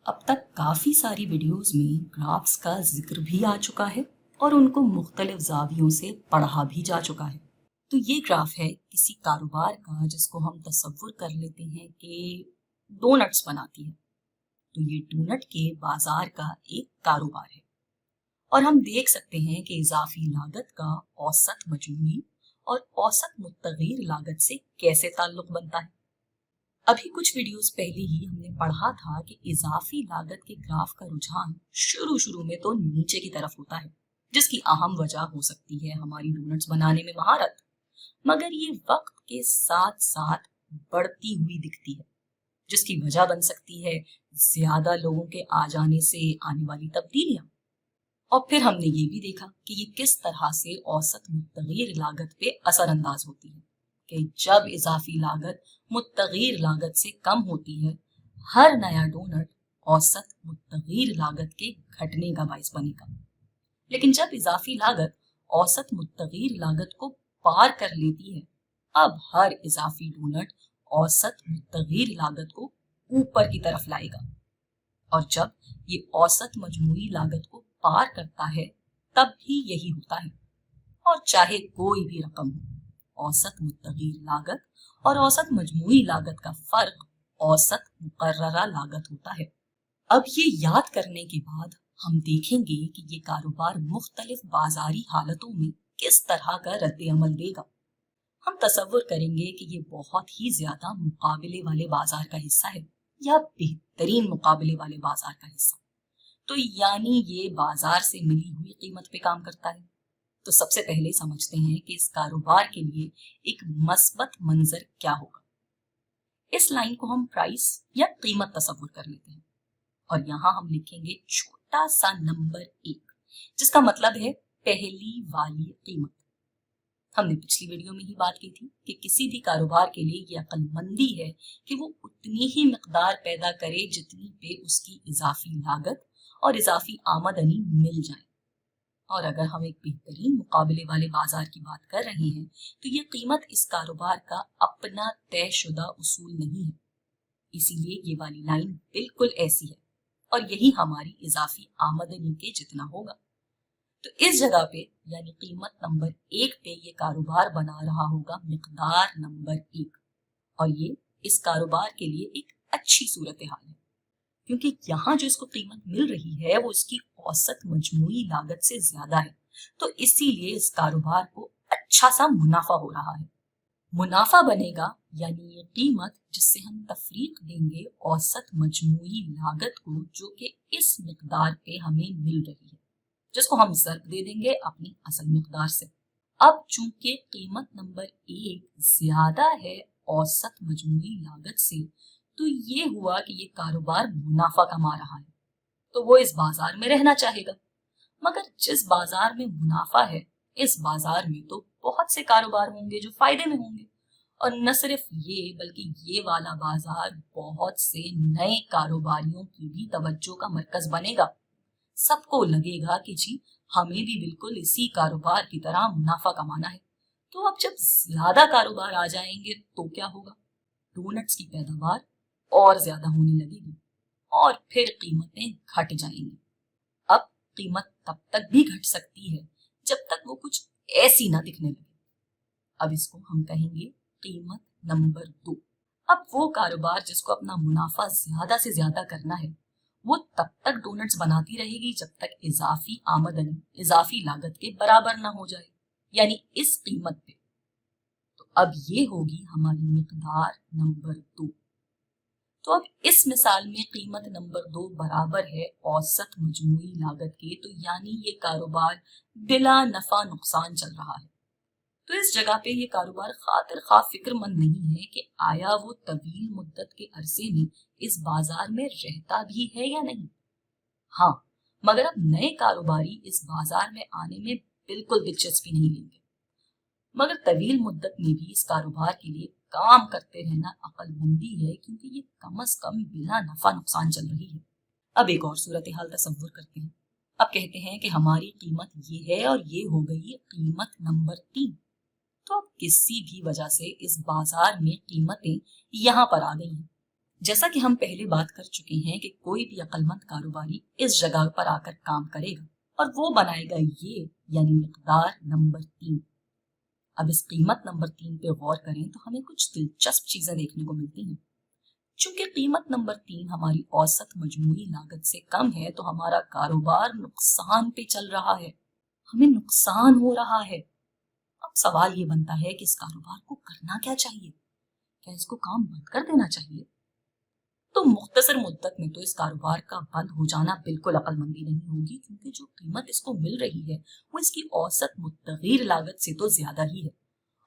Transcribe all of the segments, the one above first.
अब तक काफ़ी सारी वीडियोस में ग्राफ्स का जिक्र भी आ चुका है और उनको मुख्तलिफ जावियों से पढ़ा भी जा चुका है। तो ये ग्राफ है किसी कारोबार का जिसको हम तसव्वुर कर लेते हैं कि डोनट्स बनाती है। तो ये डोनट के बाजार का एक कारोबार है और हम देख सकते हैं कि इजाफी लागत का औसत मजमूई और औसत मुत्तगीर लागत से कैसे ताल्लुक बनता है। अभी कुछ वीडियोस पहले ही हमने पढ़ा था कि इजाफी लागत के ग्राफ का रुझान शुरू में तो नीचे की तरफ होता है, जिसकी अहम वजह हो सकती है हमारी डोनट्स बनाने में महारत, मगर ये वक्त के साथ साथ बढ़ती हुई दिखती है, जिसकी वजह बन सकती है ज्यादा लोगों के आ जाने से आने वाली तब्दीलियां। और फिर हमने ये भी देखा कि ये किस तरह से औसत मुत्तगीर लागत पे असरअंदाज होती है कि जब इजाफी लागत मुत्तगीर लागत से कम होती है, हर नया डोनट औसत मुत्तगीर लागत के घटने का बायस बनेगा। लेकिन जब इजाफी लागत औसत मुत्तगीर लागत को पार कर लेती है, अब हर इजाफी डोनट औसत मुत्तगीर लागत को ऊपर की तरफ लाएगा। और जब ये औसत मजमूई लागत को पार करता है तब भी यही होता है। और चाहे कोई भी रकम हो, औसत मुत्तगीर लागत और औसत मजमूई लागत का फर्क औसत मुकर्ररा लागत होता है। अब ये याद करने के बाद हम देखेंगे कि ये कारोबार मुख्तलिफ बाजारी हालतों में किस तरह का रद्द अमल देगा। हम तसव्वुर करेंगे कि ये बहुत ही ज्यादा मुकाबले वाले बाजार का हिस्सा है या बेहतरीन मुकाबले वाले बाजार का हिस्सा। तो यानी ये बाजार से मिली हुई कीमत पे काम करता है। तो सबसे पहले समझते हैं कि इस कारोबार के लिए एक मस्बत मंजर क्या होगा। इस लाइन को हम प्राइस या कीमत तसव्वुर कर लेते हैं और यहाँ हम लिखेंगे छोटा सा नंबर 1, जिसका मतलब है पहली वाली कीमत। हमने पिछली वीडियो में ही बात की थी कि किसी भी कारोबार के लिए ये अक्लमंदी है कि वो उतनी ही मिकदार पैदा करे जितनी पे उसकी इजाफी लागत और इजाफी आमदनी मिल जाए। और अगर हम एक बेहतरीन मुकाबले वाले बाजार की बात कर रहे हैं तो ये कीमत इस कारोबार का अपना तयशुदा उसूल नहीं है। इसीलिए ये वाली लाइन बिल्कुल ऐसी है और यही हमारी इजाफी आमदनी के जितना होगा। तो इस जगह पे यानी कीमत नंबर 1 पे ये कारोबार बना रहा होगा मिकदार नंबर 1 और ये इस कारोबार के लिए एक अच्छी सूरत हाल है, क्योंकि यहाँ जो इसको कीमत मिल रही है वो इसकी औसत मजमूई लागत से ज्यादा है। तो इसीलिए इस कारोबार को अच्छा सा मुनाफा हो रहा है। मुनाफा बनेगा यानी ये कीमत जिससे हम तफरीक देंगे औसत मजमूई लागत को, जो कि इस मिकदार पे हमें मिल रही है, जिसको हम ज़र्ब दे देंगे अपनी असल मिकदार से। अब चूंकि कीमत नंबर 1 ज्यादा है औसत मजमूई लागत से, तो ये हुआ कि ये कारोबार मुनाफा कमा रहा है, तो वो इस बाजार में रहना चाहेगा। मगर जिस बाजार में मुनाफा है, इस बाजार में तो बहुत से कारोबार होंगे जो फायदे में होंगे। और न सिर्फ ये बल्कि ये वाला बाजार बहुत से नए कारोबारियों की भी तवज्जो का मरकज बनेगा। सबको लगेगा कि जी हमें भी बिल्कुल इसी कारोबार की तरह मुनाफा कमाना है। तो अब जब ज्यादा कारोबार आ जाएंगे तो क्या होगा? डोनट्स की पैदावार और ज्यादा होने लगेगी और फिर कीमतें घट जाएंगी। अब कीमत तब तक भी घट सकती है जब तक वो कुछ ऐसी ना दिखने लगे। अब इसको हम कहेंगे कीमत नंबर 2। अब वो कारोबार जिसको अपना मुनाफा ज्यादा से ज्यादा करना है, वो तब तक डोनट्स बनाती रहेगी जब तक इजाफी आमदनी इजाफी लागत के बराबर ना हो जाए, यानी इस कीमत पे। तो अब ये होगी हमारी मिकदार नंबर 2। तो अब इस मिसाल में कीमत नंबर 2 बराबर है औसत मजमूई लागत के, तो यानी ये कारोबार बिला नफा नुकसान चल रहा है। तो इस जगह पे ये कारोबार खातिर खा फिक्रमंद नहीं है कि आया वो तवील मुद्दत के अरसे में इस बाजार में रहता भी है या नहीं। हाँ, मगर अब नए कारोबारी इस बाजार में आने में बिल्कुल दिलचस्पी नहीं लेंगे। मगर तवील मुद्दत में भी इस कारोबार के लिए काम करते रहना अक्लमंदी है, क्योंकि ये कम अज कम बिना नफा नुकसान चल रही है। अब एक और सूरत हाल तसव्वुर करते हैं। अब कहते हैं कि हमारी कीमत ये है और ये हो गई है कीमत नंबर 3। तो अब किसी भी वजह से इस बाजार में कीमतें यहाँ पर आ गई हैं, जैसा कि हम पहले बात कर चुके हैं कि कोई भी अक्लमंद कारोबारी इस जगह पर आकर काम करेगा और वो बनाएगा ये, यानी मिकदार नंबर 3। अब इस कीमत नंबर 3 पे गौर करें तो हमें कुछ दिलचस्प चीजें देखने को मिलती हैं। चूंकि कीमत नंबर 3 हमारी औसत मजमूई लागत से कम है तो हमारा कारोबार नुकसान पे चल रहा है, हमें नुकसान हो रहा है। अब सवाल ये बनता है कि इस कारोबार को करना क्या चाहिए? क्या इसको काम बंद कर देना चाहिए? तो मुख्तसर मुद्दत में तो इस कारोबार का बंद हो जाना बिल्कुल अक्लमंदी नहीं होगी, क्योंकि जो कीमत इसको मिल रही है वो इसकी औसत मुत्तगीर लागत से तो ज्यादा ही है,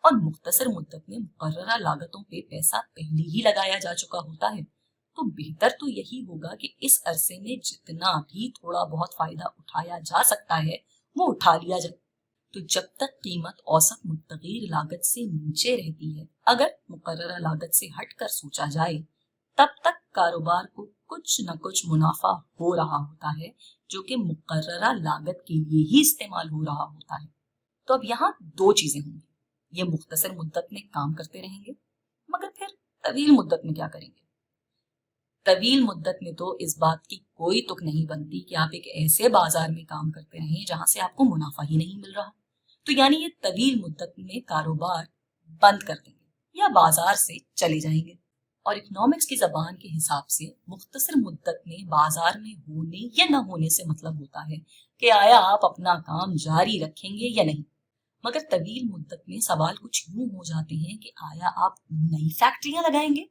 और मुख्तसर मुद्दत में मुकर्ररा लागतों पे पैसा पहले ही लगाया जा चुका होता है। तो बेहतर तो यही होगा कि इस अरसे में जितना भी थोड़ा बहुत फायदा उठाया जा सकता है वो उठा लिया जाए। तो जब तक कीमत औसत मुत्तगीर लागत से नीचे रहती है, अगर मुकर्ररा लागत से हटकर सोचा जाए, तब तक कारोबार को कुछ न कुछ मुनाफा हो रहा होता है, जो कि मुकर्ररा लागत के लिए ही इस्तेमाल हो रहा होता है। तो अब यहाँ दो चीजें होंगी, ये मुख्तसर मुद्दत में काम करते रहेंगे, मगर फिर तवील मुद्दत में क्या करेंगे? तवील मुद्दत में तो इस बात की कोई तुक नहीं बनती कि आप एक ऐसे बाजार में काम करते रहें जहां से आपको मुनाफा ही नहीं मिल रहा। तो यानी ये तवील मुद्दत में कारोबार बंद कर देंगे या बाजार से चले जाएंगे। और इकोनॉमिक्स की जबान के हिसाब से मुख्तसर मुद्दत में बाजार में होने या न होने से मतलब होता है कि आया आप अपना काम जारी रखेंगे या नहीं। मगर तवील मुद्दत में सवाल कुछ यूं हो जाते हैं कि आया आप नई फैक्ट्रियां लगाएंगे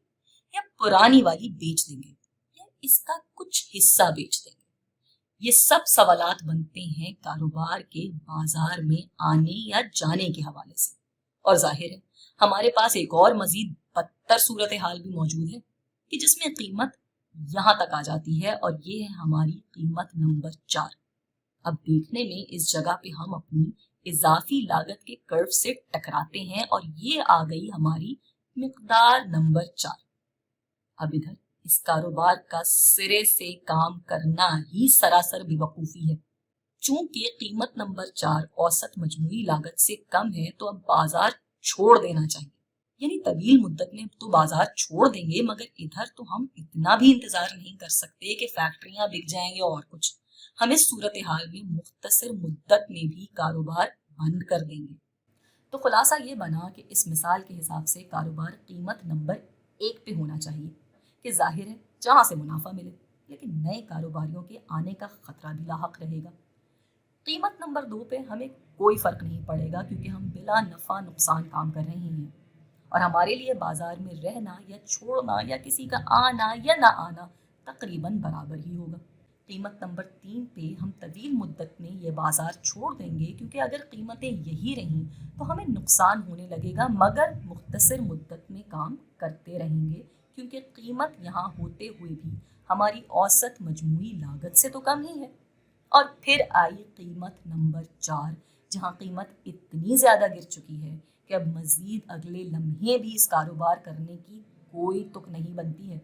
या पुरानी वाली बेच देंगे या इसका कुछ हिस्सा बेच देंगे। ये सब सवालात बनते हैं कारोबार के बाजार में आने या जाने के हवाले से। और जाहिर है हमारे पास एक और मजीद बदतर सूरत हाल भी मौजूद है कि जिसमें कीमत यहाँ तक आ जाती है, और ये है हमारी कीमत नंबर 4। अब देखने में इस जगह पे हम अपनी इजाफी लागत के कर्व से टकराते हैं और ये आ गई हमारी मिकदार नंबर 4। अब इधर इस कारोबार का सिरे से काम करना ही सरासर बेवकूफी है। चूंकि कीमत नंबर 4 औसत मजमूई लागत से कम है तो अब बाजार छोड़ देना चाहिए, यानी तवील मुद्दत में तो बाजार छोड़ देंगे, मगर इधर तो हम इतना भी इंतजार नहीं कर सकते कि फैक्ट्रियां बिक जाएंगे और कुछ। हम इस सूरत हाल में मुख्तसर मुद्दत में भी कारोबार बंद कर देंगे। तो खुलासा ये बना कि इस मिसाल के हिसाब से कारोबार कीमत नंबर 1 पे होना चाहिए कि जाहिर है जहां से मुनाफा मिले, लेकिन नए कारोबारियों के आने का खतरा भी लाहक रहेगा। कीमत नंबर 2 पे हमें कोई फर्क नहीं पड़ेगा, क्योंकि हम बिला नफा नुकसान काम कर रहे हैं और हमारे लिए बाजार में रहना या छोड़ना या किसी का आना या ना आना तकरीबन बराबर ही होगा। कीमत नंबर 3 पे हम तवील मुद्दत में ये बाजार छोड़ देंगे, क्योंकि अगर कीमतें यही रहीं तो हमें नुकसान होने लगेगा, मगर मुख्तसर मुद्दत में काम करते रहेंगे, क्योंकि कीमत यहाँ होते हुए भी हमारी औसत मजमूई लागत से तो कम ही है। और फिर आई कीमत नंबर 4, जहाँ कीमत इतनी ज़्यादा गिर चुकी है कि अब मज़ीद अगले लम्हे भी इस कारोबार करने की कोई तुक नहीं बनती है।